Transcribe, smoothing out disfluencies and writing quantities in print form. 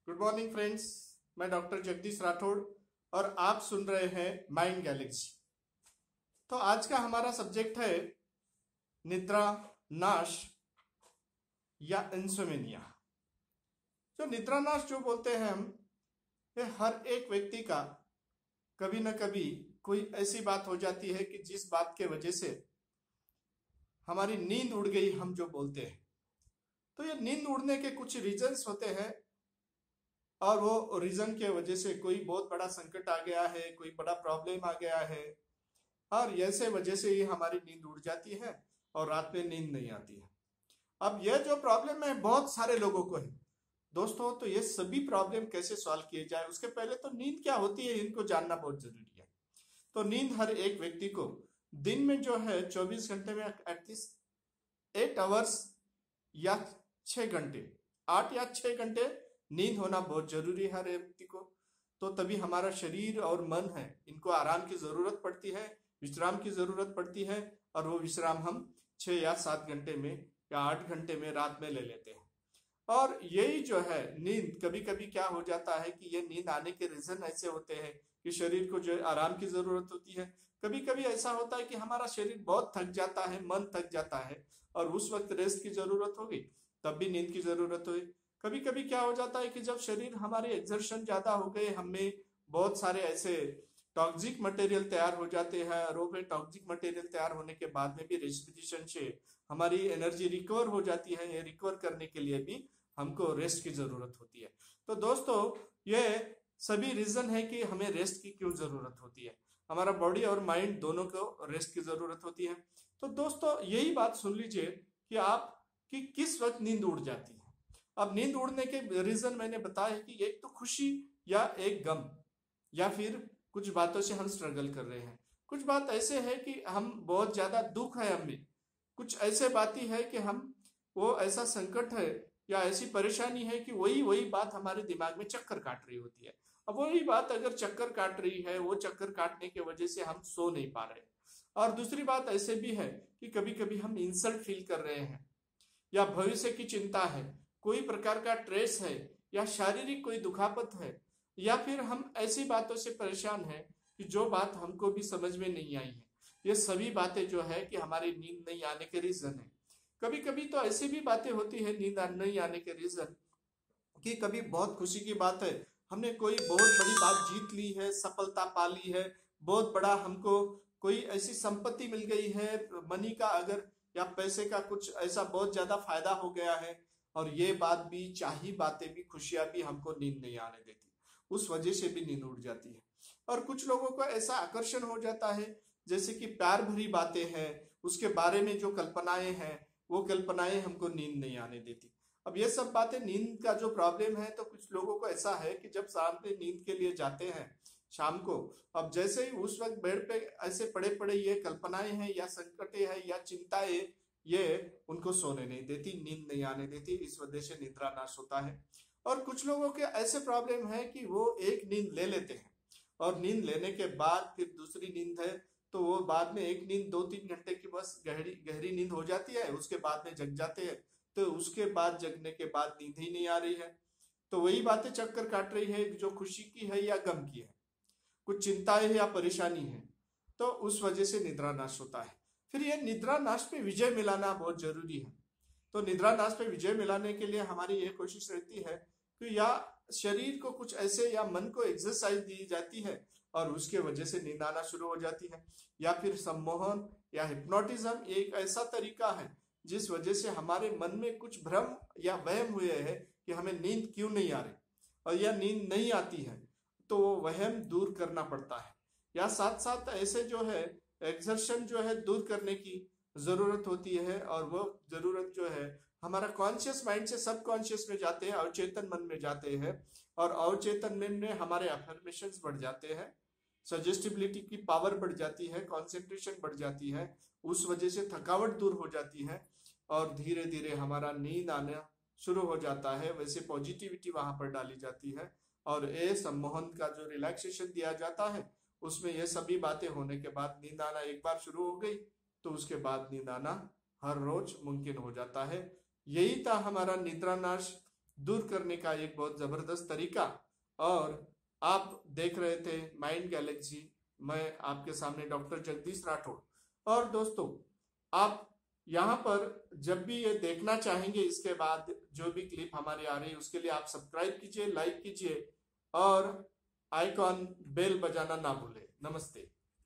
Good morning friends. मैं doctor Jagdish Rathore और आप सुन रहे हैं माइंड गैलेक्सी। तो आज का हमारा सब्जेक्ट है निद्रा नाश या इंसोमेनिया। जो निद्रा नाश जो बोलते हैं हम, ये हर एक व्यक्ति का कभी ना कभी कोई ऐसी बात हो जाती है कि जिस बात के वजह से हमारी नींद उड़ गई, हम जो बोलते हैं। तो ये नींद उड़ने के कुछ रीजंस होते हैं और वो रीजन के वजह से कोई बहुत बड़ा संकट आ गया है, कोई बड़ा प्रॉब्लम आ गया है और ऐसे वजह से ही हमारी नींद उड़ जाती है और रात में नींद नहीं आती है। अब यह जो प्रॉब्लम है बहुत सारे लोगों को है दोस्तों। तो ये सभी प्रॉब्लम कैसे सॉल्व किए जाए, उसके पहले तो नींद क्या होती है इनको जानना बहुत जरूरी है। तो नींद हर एक व्यक्ति को दिन में जो है 24 घंटे में एटलीस्ट 8 आवर्स या 6 घंटे, 8 या 6 घंटे नींद होना बहुत जरूरी है हर व्यक्ति को। तो तभी हमारा शरीर और मन है, इनको आराम की जरूरत पड़ती है, विश्राम की जरूरत पड़ती है और वो विश्राम हम 6 या 7 घंटे में या 8 घंटे में रात में ले लेते हैं। और यही जो है नींद, कभी कभी क्या हो जाता है कि ये नींद आने के रीजन ऐसे होते हैं कि शरीर को जो आराम की जरूरत होती है। कभी कभी ऐसा होता है कि हमारा शरीर बहुत थक जाता है, मन थक जाता है और उस वक्त रेस्ट की जरूरत होगी, तब भी नींद की जरूरत हुई। कभी कभी क्या हो जाता है कि जब शरीर हमारे एक्सर्शन ज्यादा हो गए, हमें बहुत सारे ऐसे टॉक्सिक मटेरियल तैयार हो जाते हैं और वो टॉक्सिक मटेरियल तैयार होने के बाद में भी रेस्पिरेशन से हमारी एनर्जी रिकवर हो जाती है। ये रिकवर करने के लिए भी हमको रेस्ट की जरूरत होती है। तो दोस्तों, ये सभी रीजन है कि हमें रेस्ट की क्यों जरूरत होती है। हमारा बॉडी और माइंड दोनों को रेस्ट की जरूरत होती है। तो दोस्तों, यही बात सुन लीजिए कि आप कि किस वक्त नींद उड़ जाती है। अब नींद उड़ने के रीजन मैंने बताया कि एक तो खुशी या एक गम, या फिर कुछ बातों से हम स्ट्रगल कर रहे हैं। कुछ बात ऐसे है कि हम बहुत ज्यादा दुख है हमें, कुछ ऐसे बातें है कि हम वो ऐसा संकट है या ऐसी परेशानी है कि वही वही बात हमारे दिमाग में चक्कर काट रही होती है। अब वही बात अगर चक्कर काट रही है, वो चक्कर काटने की वजह से हम सो नहीं पा रहे। और दूसरी बात ऐसे भी है कि कभी कभी हम इंसल्ट फील कर रहे हैं या भविष्य की चिंता है, कोई प्रकार का स्ट्रेस है या शारीरिक कोई दुखापत है, या फिर हम ऐसी बातों से परेशान हैं कि जो बात हमको भी समझ में नहीं आई है। ये सभी बातें जो है कि हमारी नींद नहीं आने के रीजन है। कभी कभी तो ऐसी भी बातें होती है नींद नहीं आने के रीजन कि कभी बहुत खुशी की बात है, हमने कोई बहुत बड़ी बात जीत ली है, सफलता पा ली है, बहुत बड़ा हमको कोई ऐसी संपत्ति मिल गई है, मनी का अगर या पैसे का कुछ ऐसा बहुत ज्यादा फायदा हो गया है, और ये बात भी, चाही बातें भी, खुशियां भी हमको नींद नहीं आने देती, उस वजह से भी नींद उड़ जाती है। और कुछ लोगों को ऐसा आकर्षण हो जाता है, जैसे कि प्यार भरी बातें हैं, उसके बारे में जो कल्पनाएं हैं, वो कल्पनाएं हमको नींद नहीं आने देती। अब ये सब बातें नींद का जो प्रॉब्लम है, तो कुछ लोगों को ऐसा है कि जब शाम पे नींद के लिए जाते हैं शाम को, अब जैसे ही उस वक्त बेड पे ऐसे पड़े पड़े ये कल्पनाएं हैं या संकटें हैं या चिंताएं, ये उनको सोने नहीं देती, नींद नहीं आने देती, इस वजह से निद्रा नाश होता है। और कुछ लोगों के ऐसे प्रॉब्लम है कि वो एक नींद ले लेते हैं और नींद लेने के बाद फिर दूसरी नींद है, तो वो बाद में एक नींद 2-3 घंटे की बस गहरी गहरी नींद हो जाती है, उसके बाद में जग जाते हैं। तो उसके बाद जगने के बाद नींद ही नहीं आ रही है, तो वही बातें चक्कर काट रही है जो खुशी की है या गम की है, कुछ चिंताएं है या परेशानी है, तो उस वजह से निद्रा नाश होता है। फिर ये निद्रा नाश पे विजय मिलाना बहुत जरूरी है। तो निद्रा नाश पे विजय मिलाने के लिए हमारी ये कोशिश रहती है कि या शरीर को कुछ ऐसे या मन को एक्सरसाइज दी जाती है और उसके वजह से नींद आना शुरू हो जाती है, या फिर सम्मोहन या हिप्नोटिज्म एक ऐसा तरीका है जिस वजह से हमारे मन में कुछ भ्रम या वहम हुए हैं कि हमें नींद क्यों नहीं आ रही और या नींद नहीं आती है, तो वो वहम दूर करना पड़ता है। या साथ साथ ऐसे जो है एक्सर्शन जो है दूर करने की जरूरत होती है, और वो जरूरत जो है हमारा कॉन्शियस माइंड से सब कॉन्शियस में जाते हैं, अवचेतन मन में जाते हैं, और अवचेतन मन में हमारे अफर्मेशंस बढ़ जाते हैं, सजेस्टिबिलिटी की पावर बढ़ जाती है, कंसंट्रेशन बढ़ जाती है, उस वजह से थकावट दूर हो जाती है और धीरे धीरे हमारा नींद आना शुरू हो जाता है। वैसे पॉजिटिविटी वहां पर डाली जाती है और ये सम्मोहन का जो रिलैक्सेशन दिया जाता है, उसमें ये सभी बातें होने के बाद नींद आना एक बार शुरू हो गई तो उसके बाद नींद आना हर रोज मुमकिन हो जाता है। यही था हमारा निद्रा नाश दूर करने का एक बहुत जबरदस्त तरीका। और आप देख रहे थे माइंड गैलेक्सी, मैं आपके सामने डॉक्टर जगदीश राठौड़। और दोस्तों, आप यहाँ पर जब भी ये देखना चाहेंगे, इसके बाद जो भी क्लिप हमारी आ रही है उसके लिए आप सब्सक्राइब कीजिए, लाइक कीजिए और आइकॉन बेल बजाना ना भूलें। नमस्ते।